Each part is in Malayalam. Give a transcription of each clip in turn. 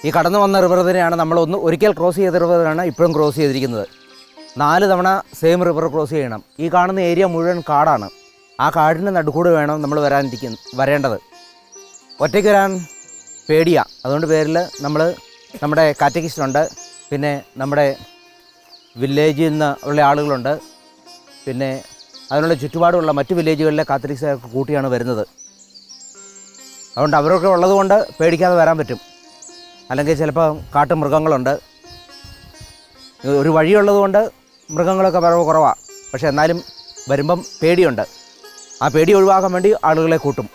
ഈ കടന്നു വന്ന റിവർ തന്നെയാണ് നമ്മൾ ഒരിക്കൽ ക്രോസ് ചെയ്ത റിവറാണ് ഇപ്പോഴും ക്രോസ് ചെയ്തിരിക്കുന്നത്. 4 തവണ സെയിം റിവർ ക്രോസ് ചെയ്യണം. ഈ കാണുന്ന ഏരിയ മുഴുവൻ കാടാണ്. ആ കാടിൻ്റെ നടുക്കൂടെ വേണം നമ്മൾ വരേണ്ടത്. ഒറ്റയ്ക്ക് വരാൻ പേടിയാണ്. അതുകൊണ്ട് പേരിൽ നമ്മുടെ കാറ്റഗിസ്റ്റുണ്ട്, പിന്നെ നമ്മുടെ വില്ലേജിൽ നിന്ന് ഉള്ള ആളുകളുണ്ട്, പിന്നെ അതിനുള്ള ചുറ്റുപാടുള്ള മറ്റ് വില്ലേജുകളിലെ കാത്തലിക്സൊക്കെ കൂട്ടിയാണ് വരുന്നത്. അതുകൊണ്ട് അവരൊക്കെ ഉള്ളതുകൊണ്ട് പേടിക്കാതെ വരാൻ പറ്റും. അല്ലെങ്കിൽ ചിലപ്പോൾ കാട്ടുമൃഗങ്ങളുണ്ട്. ഒരു വഴിയുള്ളതുകൊണ്ട് മൃഗങ്ങളൊക്കെ വരവ് കുറവാണ്. പക്ഷേ എന്നാലും വരുമ്പം പേടിയുണ്ട്. ആ പേടി ഒഴിവാക്കാൻ വേണ്ടി ആളുകളെ കൂട്ടും.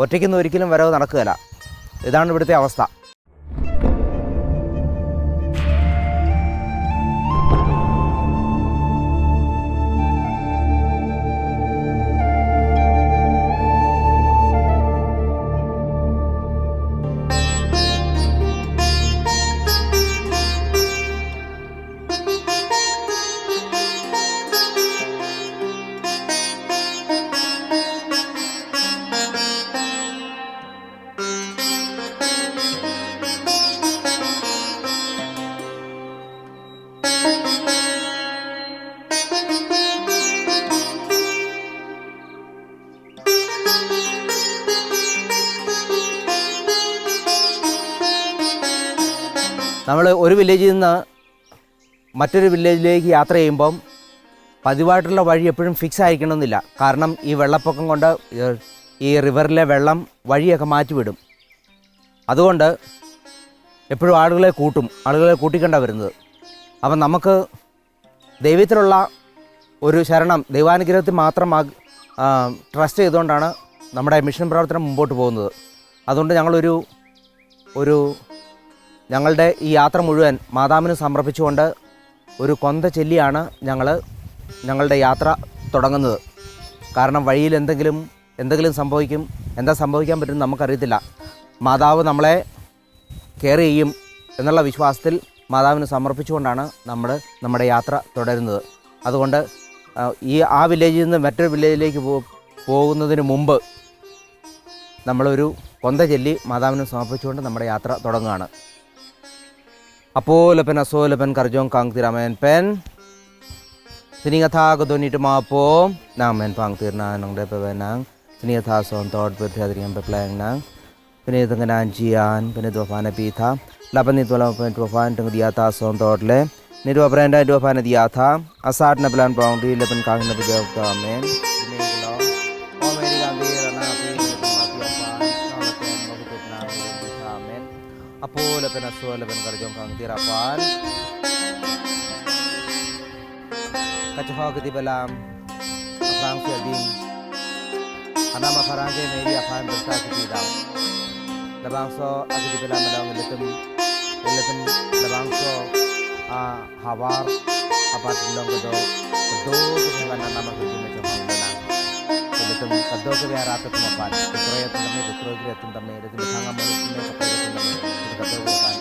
ഒറ്റയ്ക്കൊന്നും ഒരിക്കലും വരവ് നടക്കുകയില്ല. ഇതാണ് ഇവിടുത്തെ അവസ്ഥ. നമ്മൾ ഒരു വില്ലേജിൽ നിന്ന് മറ്റൊരു വില്ലേജിലേക്ക് യാത്ര ചെയ്യുമ്പം പതിവായിട്ടുള്ള വഴി എപ്പോഴും ഫിക്സ് ആയിരിക്കണമെന്നില്ല. കാരണം ഈ വെള്ളപ്പൊക്കം കൊണ്ട് ഈ റിവറിലെ വെള്ളം വഴിയൊക്കെ മാറ്റിവിടും. അതുകൊണ്ട് എപ്പോഴും ആളുകളെ കൂട്ടിക്കൊണ്ടാണ് വരുന്നത്. അപ്പം നമുക്ക് ദൈവത്തിലുള്ള ഒരു ശരണം, ദൈവാനുഗ്രഹത്തിൽ മാത്രം ട്രസ്റ്റ് ചെയ്തുകൊണ്ടാണ് നമ്മുടെ മിഷൻ പ്രവർത്തനം മുമ്പോട്ട് പോകുന്നത്. അതുകൊണ്ട് ഞങ്ങളുടെ ഈ യാത്ര മുഴുവൻ മാതാവിന് സമർപ്പിച്ചുകൊണ്ട് ഒരു കൊന്ത ചൊല്ലിയാണ് ഞങ്ങളുടെ യാത്ര തുടങ്ങുന്നത്. കാരണം വഴിയിൽ എന്തെങ്കിലും സംഭവിക്കും, എന്താ സംഭവിക്കാൻ പറ്റും നമുക്കറിയത്തില്ല. മാതാവ് നമ്മളെ കെയർ ചെയ്യും എന്നുള്ള വിശ്വാസത്തിൽ മാതാവിന് സമർപ്പിച്ചുകൊണ്ടാണ് നമ്മുടെ യാത്ര തുടരുന്നത്. അതുകൊണ്ട് ആ വില്ലേജിൽ നിന്ന് മറ്റൊരു വില്ലേജിലേക്ക് പോകുന്നതിന് മുമ്പ് നമ്മളൊരു കൊന്ത ചൊല്ലി മാതാവിന് സമർപ്പിച്ചുകൊണ്ട് നമ്മുടെ യാത്ര തുടങ്ങുകയാണ്. Apolapin asolapan karjong kang tiramen pen siningatha godonit mapo namen pang tirna nang depewenang siningatha son tod berhadriam beplang nang penitenganan jian penedwafana pitha lapan nitwala penedwafan teng diata son tod le nidwa branda dwafana diatha asat na plan boundary lepen kang na bejawta amen diniglo o meri gandhi rana pi Apolapin asolapan karjong kang tirapan Kachoho ketibalam Apang siading Anama farangke meri apan bersa kitidau Labangso ketibalam madang iletum labangso hawar apat dilong kado kebangan nama kejime chokang benang iletum kado kebiarata tumapan kutroya tundame kutroya tundame iletum thanga manusia kapaya tundame kado bukan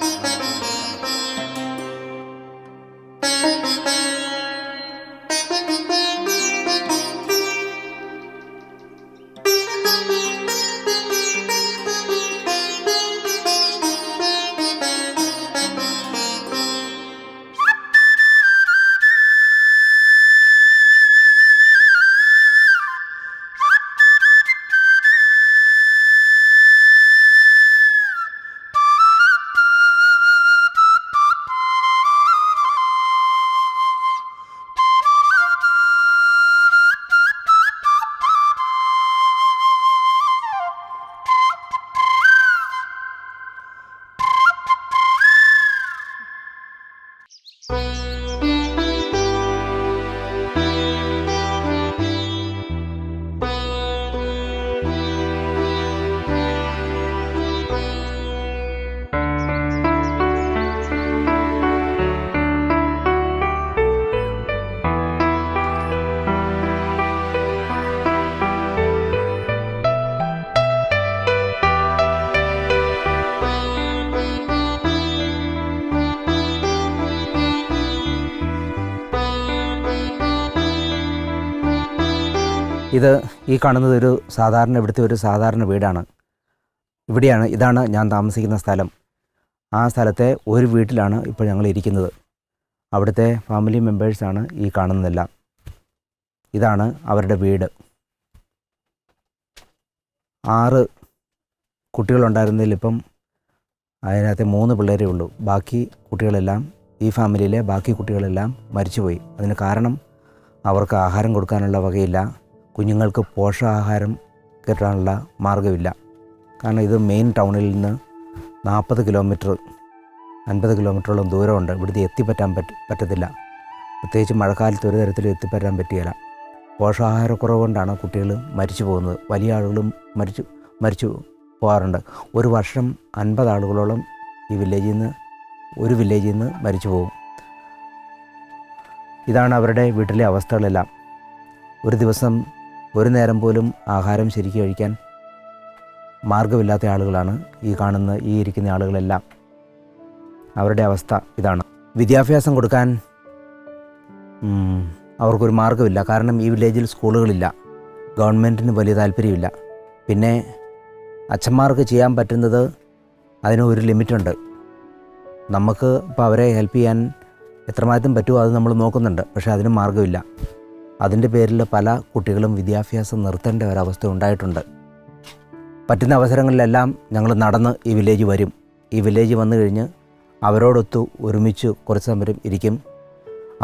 ഈ കാണുന്നത് ഇവിടുത്തെ ഒരു സാധാരണ വീടാണ്. ഇതാണ് ഞാൻ താമസിക്കുന്ന സ്ഥലം. ആ സ്ഥലത്തെ ഒരു വീട്ടിലാണ് ഇപ്പോൾ ഞങ്ങൾ ഇരിക്കുന്നത്. അവിടുത്തെ ഫാമിലി മെമ്പേഴ്സാണ് ഈ കാണുന്നതെല്ലാം. ഇതാണ് അവരുടെ വീട്. 6 കുട്ടികളുണ്ടായിരുന്നതിൽ ഇപ്പം അതിനകത്ത് 3 പിള്ളേരേ ഉള്ളൂ. ബാക്കി കുട്ടികളെല്ലാം, ഈ ഫാമിലിയിലെ ബാക്കി കുട്ടികളെല്ലാം മരിച്ചുപോയി. അതിന് കാരണം അവർക്ക് ആഹാരം കൊടുക്കാനുള്ള വകയില്ല, കുഞ്ഞുങ്ങൾക്ക് പോഷകാഹാരം കിട്ടാനുള്ള മാർഗ്ഗമില്ല. കാരണം ഇത് മെയിൻ ടൗണിൽ നിന്ന് 40 കിലോമീറ്റർ 50 കിലോമീറ്ററോളം ദൂരമുണ്ട്. ഇവിടുത്തെ എത്തിപ്പറ്റാൻ പറ്റത്തില്ല. പ്രത്യേകിച്ച് മഴക്കാലത്ത് ഒരു തരത്തിലും എത്തിപ്പറ്റാൻ പറ്റുകയില്ല. പോഷകാഹാരക്കുറവ് കൊണ്ടാണ് കുട്ടികൾ മരിച്ചു പോകുന്നത്. വലിയ ആളുകളും മരിച്ചു പോകാറുണ്ട്. ഒരു വർഷം 50 ആളുകളോളം ഈ ഒരു വില്ലേജിൽ നിന്ന് മരിച്ചു പോകും. ഇതാണ് അവരുടെ വീട്ടിലെ അവസ്ഥകളെല്ലാം. ഒരു ദിവസം ഒരു നേരം പോലും ആഹാരം ശരിക്കും കഴിക്കാൻ മാർഗ്ഗമില്ലാത്ത ആളുകളാണ് ഈ ഇരിക്കുന്ന ആളുകളെല്ലാം. അവരുടെ അവസ്ഥ ഇതാണ്. വിദ്യാഭ്യാസം കൊടുക്കാൻ അവർക്കൊരു മാർഗ്ഗമില്ല. കാരണം ഈ വില്ലേജിൽ സ്കൂളുകളില്ല, ഗവൺമെൻറ്റിന് വലിയ താല്പര്യമില്ല. പിന്നെ അച്ഛന്മാർക്ക് ചെയ്യാൻ പറ്റുന്നത് അതിന് ഒരു ലിമിറ്റുണ്ട്. നമുക്ക് ഇപ്പോൾ അവരെ ഹെൽപ്പ് ചെയ്യാൻ എത്രമാത്രം പറ്റുമോ അത് നമ്മൾ നോക്കുന്നുണ്ട്. പക്ഷേ അതിന് മാർഗ്ഗമില്ല. അതിൻ്റെ പേരിൽ പല കുട്ടികളും വിദ്യാഭ്യാസം നിർത്തേണ്ട ഒരവസ്ഥ ഉണ്ടായിട്ടുണ്ട്. പറ്റുന്ന അവസരങ്ങളിലെല്ലാം ഞങ്ങൾ നടന്ന് ഈ വില്ലേജ് വരും. ഈ വില്ലേജ് വന്നു കഴിഞ്ഞ് അവരോടൊത്ത് ഒരുമിച്ച് കുറച്ച് സമയം ഇരിക്കും.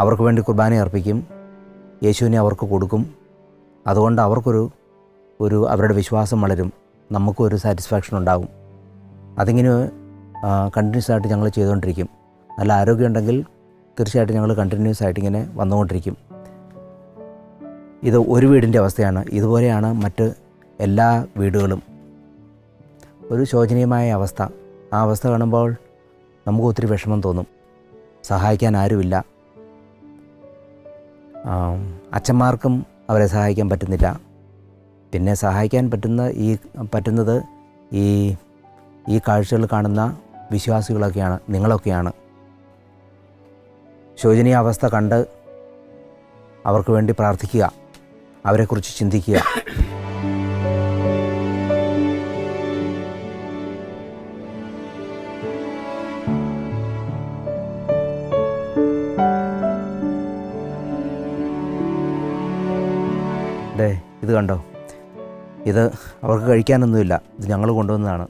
അവർക്ക് വേണ്ടി കുർബാന അർപ്പിക്കും, യേശുവിനെ അവർക്ക് കൊടുക്കും. അതുകൊണ്ട് അവർക്കൊരു അവരുടെ വിശ്വാസം വളരും, നമുക്കും ഒരു സാറ്റിസ്ഫാക്ഷൻ ഉണ്ടാകും. അതിങ്ങനെ കണ്ടിന്യൂസ് ആയിട്ട് ഞങ്ങൾ ചെയ്തുകൊണ്ടിരിക്കും. നല്ല ആരോഗ്യമുണ്ടെങ്കിൽ തീർച്ചയായിട്ടും ഞങ്ങൾ കണ്ടിന്യൂസ് ആയിട്ട് ഇങ്ങനെ വന്നുകൊണ്ടിരിക്കും. ഇത് ഒരു വീടിൻ്റെ അവസ്ഥയാണ്. ഇതുപോലെയാണ് മറ്റ് എല്ലാ വീടുകളും. ഒരു ശോചനീയമായ അവസ്ഥ. ആ അവസ്ഥ കാണുമ്പോൾ നമുക്ക് ഒത്തിരി വിഷമം തോന്നും. സഹായിക്കാൻ ആരുമില്ല. അച്ഛന്മാർക്കും അവരെ സഹായിക്കാൻ പറ്റുന്നില്ല. പിന്നെ സഹായിക്കാൻ പറ്റുന്നത് ഈ കാഴ്ചകൾ കാണുന്ന വിശ്വാസികളൊക്കെയാണ്, നിങ്ങളൊക്കെയാണ്. ശോചനീയ അവസ്ഥ കണ്ട് അവർക്ക് വേണ്ടി പ്രാർത്ഥിക്കുക, അവരെക്കുറിച്ച് ചിന്തിക്കുക. ഇത് കണ്ടോ, ഇത് അവർക്ക് കഴിക്കാനൊന്നുമില്ല. ഇത് ഞങ്ങൾ കൊണ്ടുവന്നതാണ്.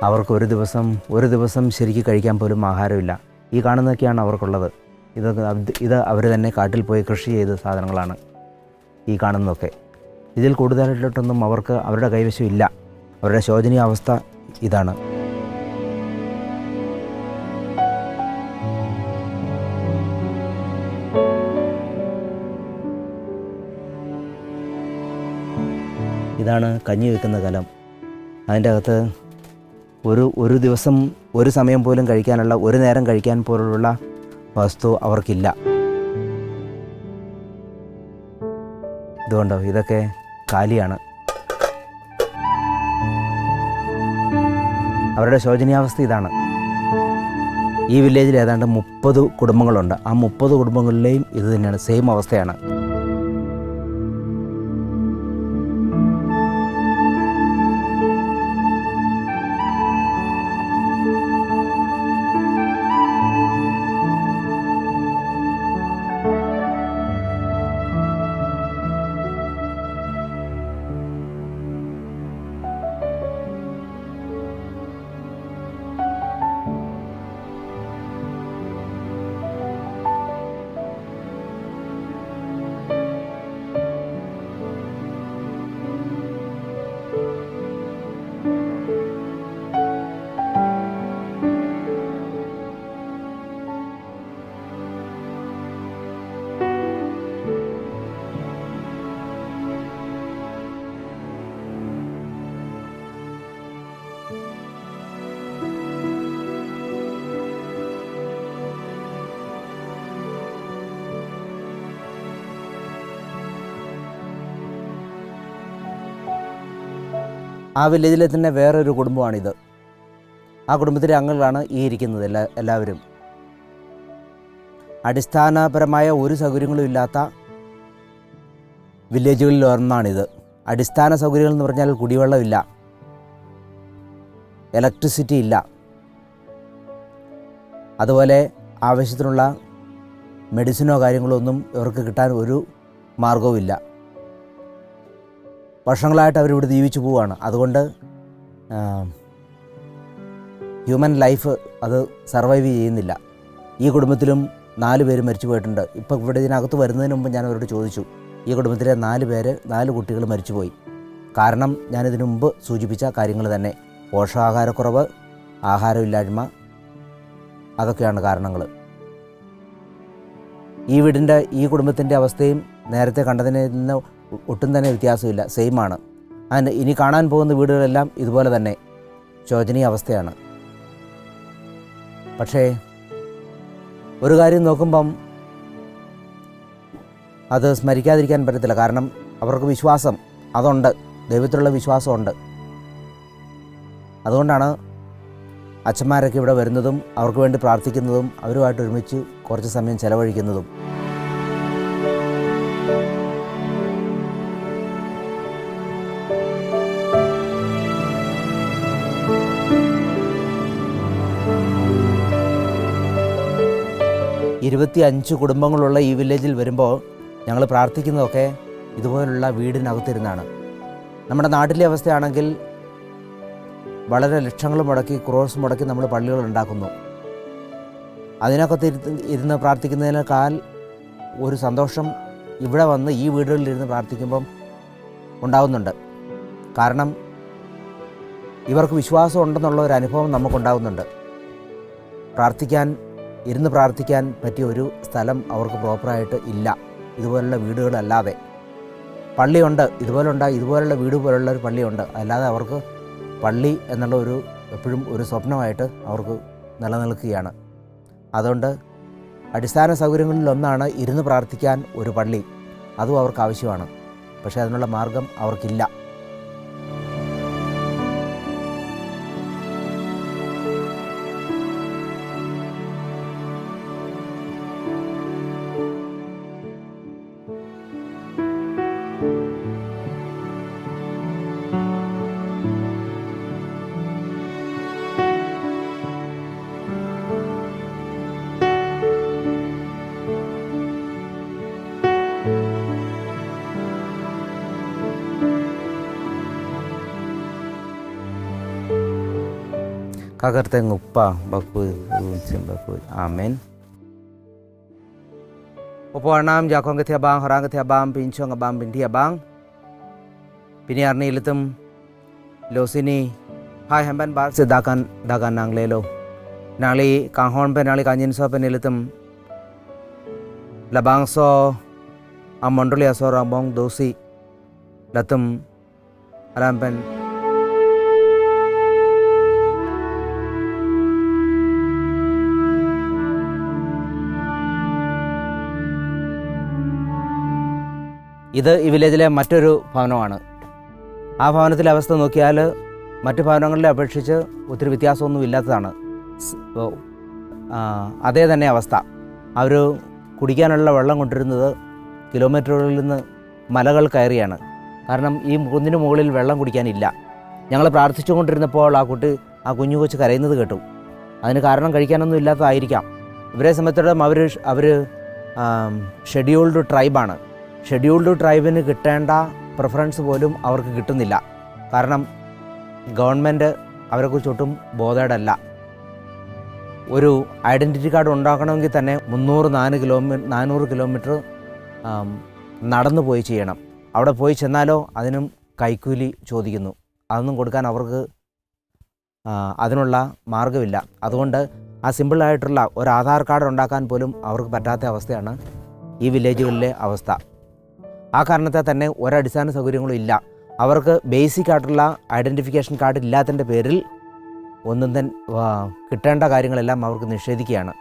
അവർക്ക് ഒരു ദിവസം ശരിക്കും കഴിക്കാൻ പോലും ആഹാരമില്ല. ഈ കാണുന്നതൊക്കെയാണ് അവർക്കുള്ളത്. ഇത് അവർ തന്നെ കാട്ടിൽ പോയി കൃഷി ചെയ്ത സാധനങ്ങളാണ് ഈ കാണുന്നതൊക്കെ. ഇതിൽ കൂടുതലായിട്ടൊന്നും അവരുടെ കൈവശം ഇല്ല. അവരുടെ ശോചനീയ അവസ്ഥ ഇതാണ്. ഇതാണ് കഞ്ഞി വെക്കുന്ന കലം. അതിൻ്റെ അകത്ത് ഒരു ദിവസം ഒരു സമയം പോലും കഴിക്കാനുള്ള, ഒരു നേരം കഴിക്കാൻ പോലുള്ള വസ്തു അവർക്കില്ല. ഇതുകൊണ്ടോ, ഇതൊക്കെ കാലിയാണ്. അവരുടെ ശോചനീയാവസ്ഥ ഇതാണ്. ഈ വില്ലേജിൽ ഏതാണ്ട് 30 കുടുംബങ്ങളുണ്ട്. ആ 30 കുടുംബങ്ങളിലെയും ഇത് തന്നെയാണ്, സെയിം അവസ്ഥയാണ്. ആ വില്ലേജിലെ തന്നെ വേറൊരു കുടുംബമാണിത്. ആ കുടുംബത്തിലെ അംഗങ്ങളാണ് ഈ ഇരിക്കുന്നത് എല്ലാവരും. അടിസ്ഥാനപരമായ ഒരു സൗകര്യങ്ങളും ഇല്ലാത്ത വില്ലേജുകളിൽ ഒന്നാണിത്. അടിസ്ഥാന സൗകര്യങ്ങൾ എന്ന് പറഞ്ഞാൽ കുടിവെള്ളമില്ല, ഇലക്ട്രിസിറ്റി ഇല്ല. അതുപോലെ ആവശ്യത്തിനുള്ള മെഡിസിനോ കാര്യങ്ങളോ ഒന്നും ഇവർക്ക് കിട്ടാൻ ഒരു മാർഗവുമില്ല. വർഷങ്ങളായിട്ട് അവരിവിടെ ജീവിച്ചു പോവുകയാണ്. അതുകൊണ്ട് ഹ്യൂമൻ ലൈഫ് അത് സർവൈവ് ചെയ്യുന്നില്ല. ഈ കുടുംബത്തിലും 4 പേര് മരിച്ചു പോയിട്ടുണ്ട്. ഇപ്പോൾ ഇവിടെ ഇതിനകത്ത് വരുന്നതിന് മുമ്പ് ഞാൻ അവരോട് ചോദിച്ചു, ഈ കുടുംബത്തിലെ 4 കുട്ടികൾ മരിച്ചുപോയി. കാരണം ഞാനിതിനു മുമ്പ് സൂചിപ്പിച്ച കാര്യങ്ങൾ തന്നെ, പോഷകാഹാരക്കുറവ്, ആഹാരമില്ലായ്മ, അതൊക്കെയാണ് കാരണങ്ങൾ. ഈ കുടുംബത്തിൻ്റെ അവസ്ഥയും നേരത്തെ കണ്ടതിൽ നിന്ന് ഒട്ടും തന്നെ വ്യത്യാസമില്ല, സെയിമാണ്. ഇനി കാണാൻ പോകുന്ന വീടുകളെല്ലാം ഇതുപോലെ തന്നെ ശോചനീയ അവസ്ഥയാണ്. പക്ഷേ ഒരു കാര്യം നോക്കുമ്പം അത് സ്മരിക്കാതിരിക്കാൻ പറ്റത്തില്ല. കാരണം അവർക്ക് വിശ്വാസം അതുണ്ട്, ദൈവത്തിലുള്ള വിശ്വാസമുണ്ട്. അതുകൊണ്ടാണ് അച്ഛന്മാരൊക്കെ ഇവിടെ വരുന്നതും അവർക്ക് വേണ്ടി പ്രാർത്ഥിക്കുന്നതും അവരുമായിട്ട് ഒരുമിച്ച് കുറച്ച് സമയം ചെലവഴിക്കുന്നതും. ഇരുപത്തിയഞ്ച് കുടുംബങ്ങളുള്ള ഈ വില്ലേജിൽ വരുമ്പോൾ ഞങ്ങൾ പ്രാർത്ഥിക്കുന്നതൊക്കെ ഇതുപോലുള്ള വീടിനകത്തിരുന്നാണ്. നമ്മുടെ നാട്ടിലെ അവസ്ഥയാണെങ്കിൽ വളരെ ലക്ഷങ്ങൾ മുടക്കി, ക്രോർസ് മുടക്കി നമ്മൾ പള്ളികൾ ഉണ്ടാക്കുന്നു. അതിനകത്ത് ഇരുന്ന് പ്രാർത്ഥിക്കുന്നതിനേക്കാൾ ഒരു സന്തോഷം ഇവിടെ വന്ന് ഈ വീടുകളിലിരുന്ന് പ്രാർത്ഥിക്കുമ്പം ഉണ്ടാകുന്നുണ്ട്. കാരണം ഇവർക്ക് വിശ്വാസം ഉണ്ടെന്നുള്ള ഒരു അനുഭവം നമുക്കുണ്ടാകുന്നുണ്ട്. ഇരുന്ന് പ്രാർത്ഥിക്കാൻ പറ്റിയ ഒരു സ്ഥലം അവർക്ക് പ്രോപ്പറായിട്ട് ഇല്ല, ഇതുപോലുള്ള വീടുകളല്ലാതെ. പള്ളിയുണ്ട്, ഇതുപോലുള്ള വീട് പോലുള്ള ഒരു പള്ളിയുണ്ട്, അല്ലാതെ അവർക്ക് പള്ളി എന്നുള്ള എപ്പോഴും ഒരു സ്വപ്നമായിട്ട് അവർക്ക് നിലനിൽക്കുകയാണ്. അതുകൊണ്ട് അടിസ്ഥാന സൗകര്യങ്ങളിലൊന്നാണ് ഇരുന്ന് പ്രാർത്ഥിക്കാൻ ഒരു പള്ളി. അതും അവർക്ക് ആവശ്യമാണ്. പക്ഷേ അതിനുള്ള മാർഗം അവർക്കില്ല. Kakarteng upa baku baku. Amen. Opo anam jakong ke tiabang harang ke tiabang pinchong abang binti abang. Piniar ni litum lo sini hai hamban bar se dagan nang lelo. Nali kanghon pe nali kanjin so pe nilitum labang so amondoli aso rambong dosi latum alam pen ഇത് ഈ വില്ലേജിലെ മറ്റൊരു ഭവനമാണ്. ആ ഭവനത്തിലെ അവസ്ഥ നോക്കിയാൽ മറ്റു ഭവനങ്ങളെ അപേക്ഷിച്ച് ഒത്തിരി വ്യത്യാസമൊന്നും ഇല്ലാത്തതാണ്. അതേ തന്നെ അവസ്ഥ. അവർ കുടിക്കാനുള്ള വെള്ളം കൊണ്ടിരുന്നത് കിലോമീറ്ററുകളിൽ നിന്ന് മലകൾ കയറിയാണ്. കാരണം ഈ കുന്നിന് മുകളിൽ വെള്ളം കുടിക്കാനില്ല. ഞങ്ങൾ പ്രാർത്ഥിച്ചുകൊണ്ടിരുന്നപ്പോൾ ആ കുഞ്ഞു കൊച്ച് കരയുന്നത് കേട്ടു. അതിന് കാരണം കഴിക്കാനൊന്നും ഇല്ലാത്തതായിരിക്കാം. ഇവരെ സംബന്ധിച്ചിടത്തോളം അവർ ഷെഡ്യൂൾഡ് ട്രൈബാണ്. ഷെഡ്യൂൾഡ് ട്രൈബിന് കിട്ടേണ്ട പ്രിഫറൻസ് പോലും അവർക്ക് കിട്ടുന്നില്ല. കാരണം ഗവൺമെൻറ് അവരെക്കുറിച്ചൊട്ടും ബോധേഡല്ല. ഒരു ഐഡൻറ്റിറ്റി കാർഡ് ഉണ്ടാക്കണമെങ്കിൽ തന്നെ 400 കിലോമീറ്റർ നടന്നു പോയി ചെയ്യണം. അവിടെ പോയി ചെന്നാലോ അതിനും കൈക്കൂലി ചോദിക്കുന്നു. അതൊന്നും കൊടുക്കാൻ അവർക്ക് അതിനുള്ള മാർഗമില്ല. അതുകൊണ്ട് ആ സിമ്പിളായിട്ടുള്ള ഒരു ആധാർ കാർഡ് ഉണ്ടാക്കാൻ പോലും അവർക്ക് പറ്റാത്ത അവസ്ഥയാണ് ഈ വില്ലേജുകളിലെ അവസ്ഥ. ആ കാരണത്താൽ തന്നെ ഒരടിസ്ഥാന സൗകര്യങ്ങളും ഇല്ല. അവർക്ക് ബേസിക് ആയിട്ടുള്ള ഐഡൻറ്റിഫിക്കേഷൻ കാർഡ് ഇല്ലാത്തതിൻ്റെ പേരിൽ ഒന്നും തന്നെ കിട്ടേണ്ട കാര്യങ്ങളെല്ലാം അവർക്ക് നിഷേധിക്കുകയാണ്.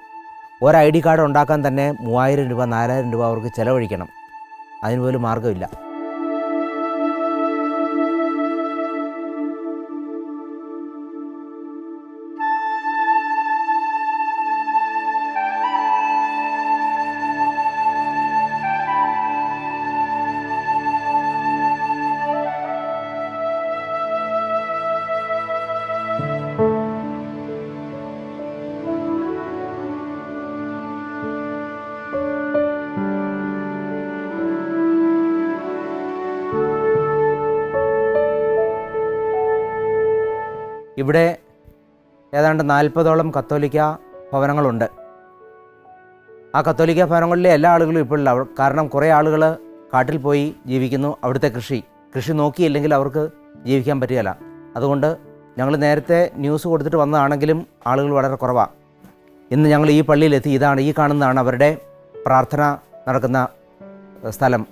ഒരു ID കാർഡ് ഉണ്ടാക്കാൻ തന്നെ 3000 രൂപ 4000 രൂപ അവർക്ക് ചിലവഴിക്കണം. അതിനുപോലും മാർഗമില്ല. ഇവിടെ ഏതാണ്ട് 40ഓളം കത്തോലിക്ക ഭവനങ്ങളുണ്ട്. ആ കത്തോലിക്ക ഭവനങ്ങളിലെ എല്ലാ ആളുകളും ഇപ്പോഴില്ല. കാരണം കുറേ ആളുകൾ കാട്ടിൽ പോയി ജീവിക്കുന്നു. അവിടുത്തെ കൃഷി നോക്കിയില്ലെങ്കിൽ അവർക്ക് ജീവിക്കാൻ പറ്റുകയില്ല. അതുകൊണ്ട് ഞങ്ങൾ നേരത്തെ ന്യൂസ് കൊടുത്തിട്ട് വന്നതാണെങ്കിലും ആളുകൾ വളരെ കുറവാണ്. ഇന്ന് ഞങ്ങൾ ഈ പള്ളിയിലെത്തി. ഈ കാണുന്നതാണ് അവരുടെ പ്രാർത്ഥന നടക്കുന്ന സ്ഥലം.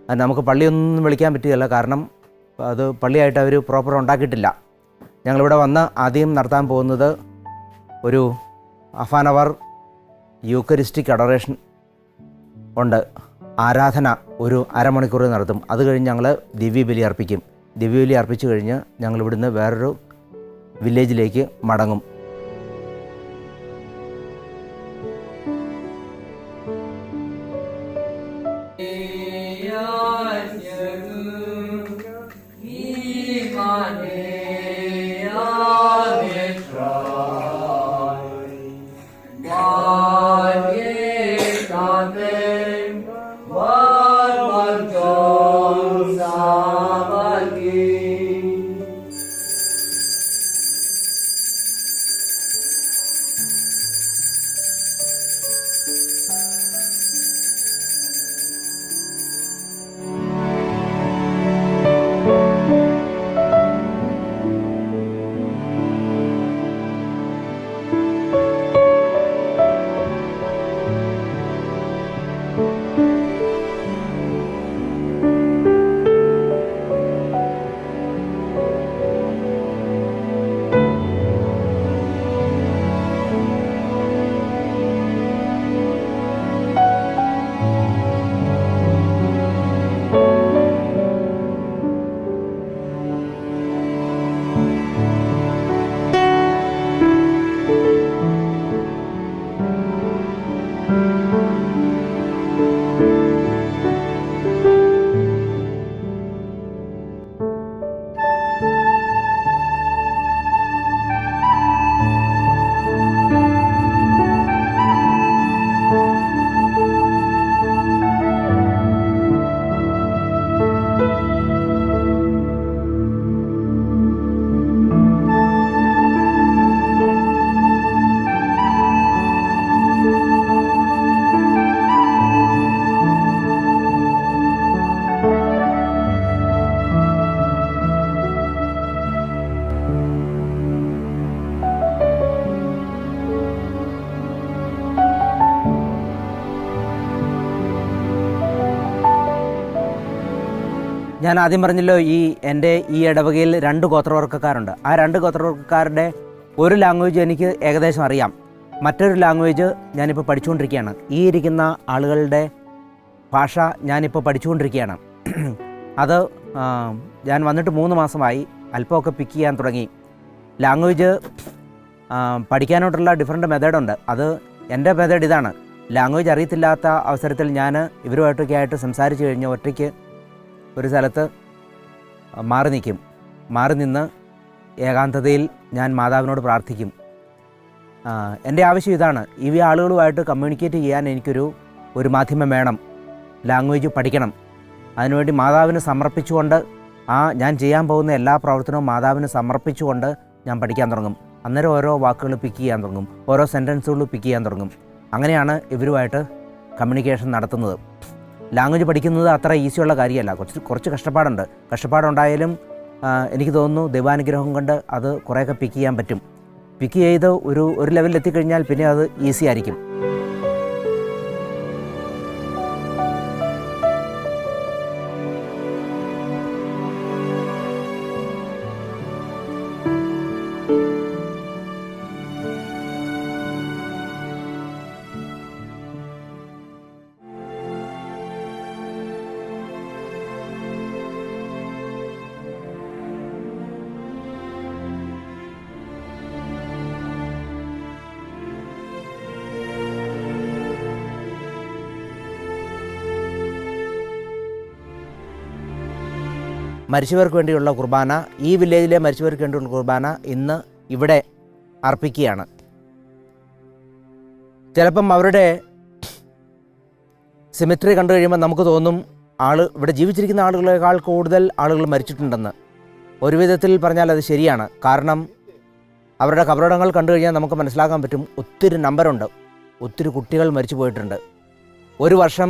അത് നമുക്ക് പള്ളിയൊന്നും വിളിക്കാൻ പറ്റുകയില്ല, കാരണം അത് പള്ളിയായിട്ട് അവർ പ്രോപ്പർ ഉണ്ടാക്കിയിട്ടില്ല. ഞങ്ങളിവിടെ വന്ന് ആദ്യം നടത്താൻ പോകുന്നത് ഒരു half an hour Eucharistic adoration ഉണ്ട്. ആരാധന ഒരു അരമണിക്കൂർ നടത്തും. അത് കഴിഞ്ഞ് ഞങ്ങൾ ദിവ്യബലി അർപ്പിക്കും. ദിവ്യബലി അർപ്പിച്ചു കഴിഞ്ഞ് ഞങ്ങൾ ഇവിടുന്ന് വേറൊരു വില്ലേജിലേക്ക് മടങ്ങും. ഞാൻ ആദ്യം പറഞ്ഞല്ലോ, എൻ്റെ ഈ ഇടവകയിൽ 2 ഗോത്രവർഗ്ഗക്കാരുണ്ട്. ആ 2 ഗോത്രവർഗ്ഗക്കാരുടെ ഒരു ലാംഗ്വേജ് എനിക്ക് ഏകദേശം അറിയാം. മറ്റൊരു ലാംഗ്വേജ് ഞാനിപ്പോൾ പഠിച്ചുകൊണ്ടിരിക്കുകയാണ്. ഈ ഇരിക്കുന്ന ആളുകളുടെ ഭാഷ ഞാനിപ്പോൾ പഠിച്ചുകൊണ്ടിരിക്കുകയാണ്. അത് ഞാൻ വന്നിട്ട് 3 മാസമായി. അല്പമൊക്കെ പിക്ക് ചെയ്യാൻ തുടങ്ങി. ലാംഗ്വേജ് പഠിക്കാനായിട്ടുള്ള ഡിഫറെൻ്റ് മെത്തേഡുണ്ട്. അത് എൻ്റെ മെത്തേഡ് ഇതാണ്. ലാംഗ്വേജ് അറിയത്തില്ലാത്ത അവസരത്തിൽ ഞാൻ ഇവരുമായിട്ടൊക്കെ ആയിട്ട് സംസാരിച്ച് കഴിഞ്ഞ് ഒറ്റയ്ക്ക് ഒരു സ്ഥലത്ത് മാറി നിന്ന് ഏകാന്തതയിൽ ഞാൻ മാതാവിനോട് പ്രാർത്ഥിക്കും. എൻ്റെ ആവശ്യം ഇതാണ്. ഈ ആളുകളുമായിട്ട് കമ്മ്യൂണിക്കേറ്റ് ചെയ്യാൻ എനിക്കൊരു മാധ്യമം വേണം. ലാംഗ്വേജ് പഠിക്കണം. അതിനുവേണ്ടി മാതാവിന് സമർപ്പിച്ചുകൊണ്ട് ഞാൻ ചെയ്യാൻ പോകുന്ന എല്ലാ പ്രവർത്തനവും മാതാവിന് സമർപ്പിച്ചുകൊണ്ട് ഞാൻ പഠിക്കാൻ തുടങ്ങും. അന്നേരം ഓരോ വാക്കുകൾ പിക്ക് ചെയ്യാൻ തുടങ്ങും, ഓരോ സെൻറ്റൻസുകൾ പിക്ക് ചെയ്യാൻ തുടങ്ങും. അങ്ങനെയാണ് ഇവരുമായിട്ട് കമ്മ്യൂണിക്കേഷൻ നടത്തുന്നത്. ലാംഗ്വേജ് പഠിക്കുന്നത് അത്ര ഈസിയുള്ള കാര്യമല്ല. കുറച്ച് കഷ്ടപ്പാടുണ്ടായാലും എനിക്ക് തോന്നുന്നു ദൈവാനുഗ്രഹം കൊണ്ട് അത് കുറേയൊക്കെ പിക്ക് ചെയ്യാൻ പറ്റും. പിക്ക് ചെയ്ത് ഒരു ലെവലിൽ എത്തിക്കഴിഞ്ഞാൽ പിന്നെ അത് ഈസി ആയിരിക്കും. മരിച്ചവർക്ക് വേണ്ടിയുള്ള കുർബാന, ഈ വില്ലേജിലെ മരിച്ചവർക്ക് വേണ്ടിയുള്ള കുർബാന ഇന്ന് ഇവിടെ അർപ്പിക്കുകയാണ്. ചിലപ്പം അവരുടെ സിമിട്രി കണ്ടു കഴിയുമ്പോൾ നമുക്ക് തോന്നും ഇവിടെ ജീവിച്ചിരിക്കുന്ന ആളുകളെക്കാൾ കൂടുതൽ ആളുകൾ മരിച്ചിട്ടുണ്ടെന്ന്. ഒരു വിധത്തിൽ പറഞ്ഞാൽ അത് ശരിയാണ്. കാരണം അവരുടെ കബറിടങ്ങൾ കണ്ടു കഴിഞ്ഞാൽ നമുക്ക് മനസ്സിലാക്കാൻ പറ്റും ഒത്തിരി നമ്പറുണ്ട്, ഒത്തിരി കുട്ടികൾ മരിച്ചു പോയിട്ടുണ്ട്. ഒരു വർഷം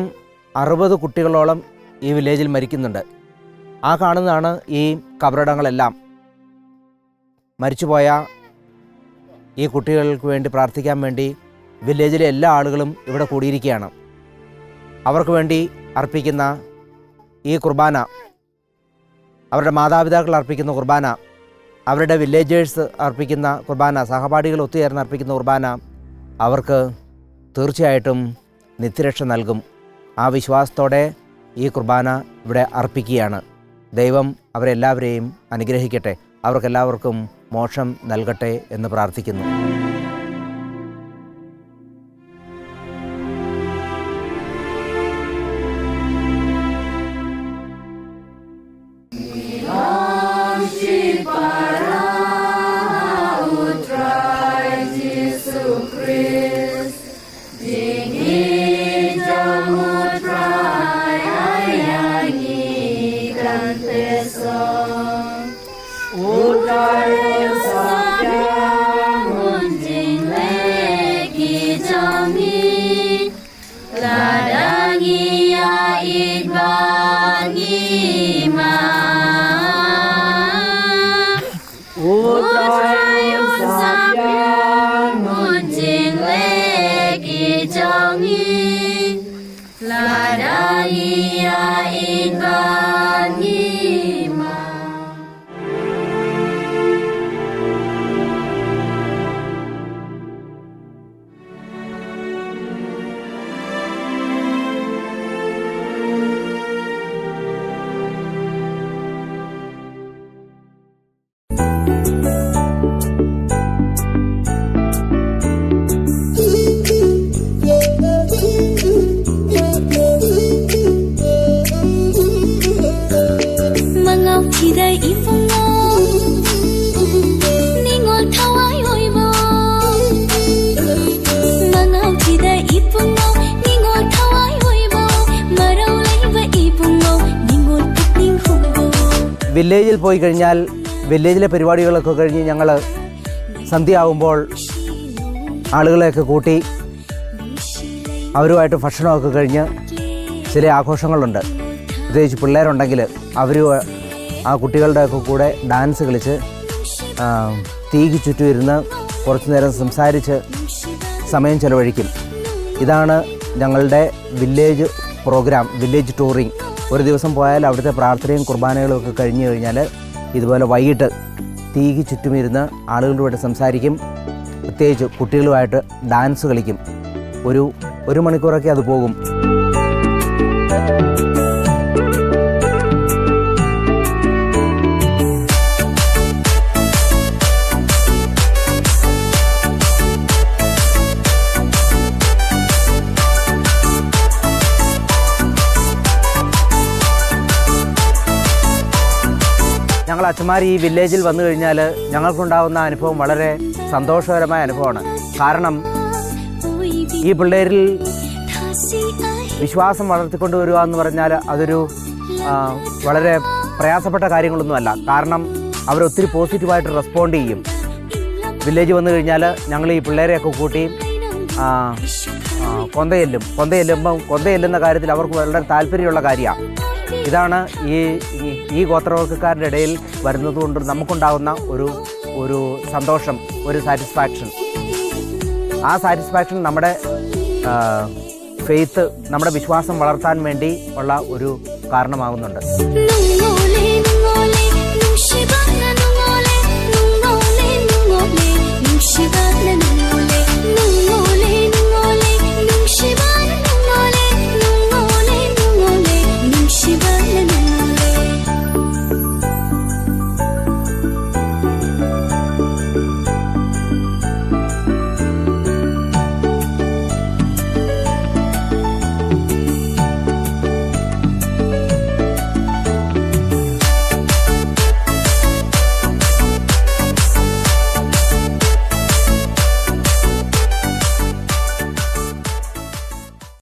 60 കുട്ടികളോളം ഈ വില്ലേജിൽ മരിക്കുന്നുണ്ട്. ആ കാണുന്നതാണ് ഈ കബറിടങ്ങളെല്ലാം. മരിച്ചുപോയ ഈ കുട്ടികൾക്ക് വേണ്ടി പ്രാർത്ഥിക്കാൻ വേണ്ടി വില്ലേജിലെ എല്ലാ ആളുകളും ഇവിടെ കൂടിയിരിക്കുകയാണ്. അവർക്ക് വേണ്ടി അർപ്പിക്കുന്ന ഈ കുർബാന, അവരുടെ മാതാപിതാക്കൾ അർപ്പിക്കുന്ന കുർബാന, അവരുടെ വില്ലേജേഴ്സ് അർപ്പിക്കുന്ന കുർബാന, സഹപാഠികൾ ഒത്തുചേർന്ന് അർപ്പിക്കുന്ന കുർബാന അവർക്ക് തീർച്ചയായിട്ടും നിത്യരക്ഷ നൽകും. ആ വിശ്വാസത്തോടെ ഈ കുർബാന ഇവിടെ അർപ്പിക്കുകയാണ്. ദൈവം അവരെല്ലാവരെയും അനുഗ്രഹിക്കട്ടെ, അവർക്കെല്ലാവർക്കും മോക്ഷം നൽകട്ടെ എന്ന് പ്രാർത്ഥിക്കുന്നു. വില്ലേജിൽ പോയി കഴിഞ്ഞാൽ വില്ലേജിലെ പരിപാടികളൊക്കെ കഴിഞ്ഞ് ഞങ്ങൾ സന്ധ്യയാകുമ്പോൾ ആളുകളെയൊക്കെ കൂട്ടി അവരുമായിട്ട് ഭക്ഷണമൊക്കെ കഴിഞ്ഞ് ചില ആഘോഷങ്ങളുണ്ട്. പ്രത്യേകിച്ച് പിള്ളേരുണ്ടെങ്കിൽ അവർ ആ കുട്ടികളുടെയൊക്കെ കൂടെ ഡാൻസ് കളിച്ച് തീക്ക് ചുറ്റും ഇരുന്ന് കുറച്ച് നേരം സംസാരിച്ച് സമയം ചെലവഴിക്കും. ഇതാണ് ഞങ്ങളുടെ വില്ലേജ് പ്രോഗ്രാം, വില്ലേജ് ടൂറിങ്. ഒരു ദിവസം പോയാൽ അവിടുത്തെ പ്രാർത്ഥനയും കുർബാനകളും ഒക്കെ കഴിഞ്ഞ് കഴിഞ്ഞാൽ ഇതുപോലെ വൈകിട്ട് തീക്ക് ചുറ്റുമിരുന്ന് ആളുകളുമായിട്ട് സംസാരിക്കും. പ്രത്യേകിച്ച് കുട്ടികളുമായിട്ട് ഡാൻസ് കളിക്കും. ഒരു മണിക്കൂറൊക്കെ അത് പോകും. ഞങ്ങൾ അച്ഛന്മാർ ഈ വില്ലേജിൽ വന്നു കഴിഞ്ഞാൽ ഞങ്ങൾക്കുണ്ടാകുന്ന അനുഭവം വളരെ സന്തോഷകരമായ അനുഭവമാണ്. കാരണം ഈ പിള്ളേരിൽ വിശ്വാസം വളർത്തിക്കൊണ്ട് വരിക എന്ന് പറഞ്ഞാൽ അതൊരു വളരെ പ്രയാസപ്പെട്ട കാര്യങ്ങളൊന്നുമല്ല. കാരണം അവരൊത്തിരി പോസിറ്റീവായിട്ട് റെസ്പോണ്ട് ചെയ്യും. വില്ലേജ് വന്നു കഴിഞ്ഞാൽ ഞങ്ങൾ ഈ പിള്ളേരെയൊക്കെ കൂട്ടി കൊന്തയെല്ലുന്ന കാര്യത്തിൽ അവർക്ക് വളരെ താല്പര്യമുള്ള കാര്യമാണ്. ഇതാണ് ഈ ഗോത്രവർഗ്ഗക്കാരുടെ ഇടയിൽ വരുന്നത് കൊണ്ട് നമുക്കുണ്ടാകുന്ന ഒരു സന്തോഷം, ഒരു സാറ്റിസ്ഫാക്ഷൻ. ആ സാറ്റിസ്ഫാക്ഷൻ നമ്മുടെ ഫെയ്ത്ത്, നമ്മുടെ വിശ്വാസം വളർത്താൻ വേണ്ടി ഉള്ള ഒരു കാരണമാകുന്നുണ്ട്.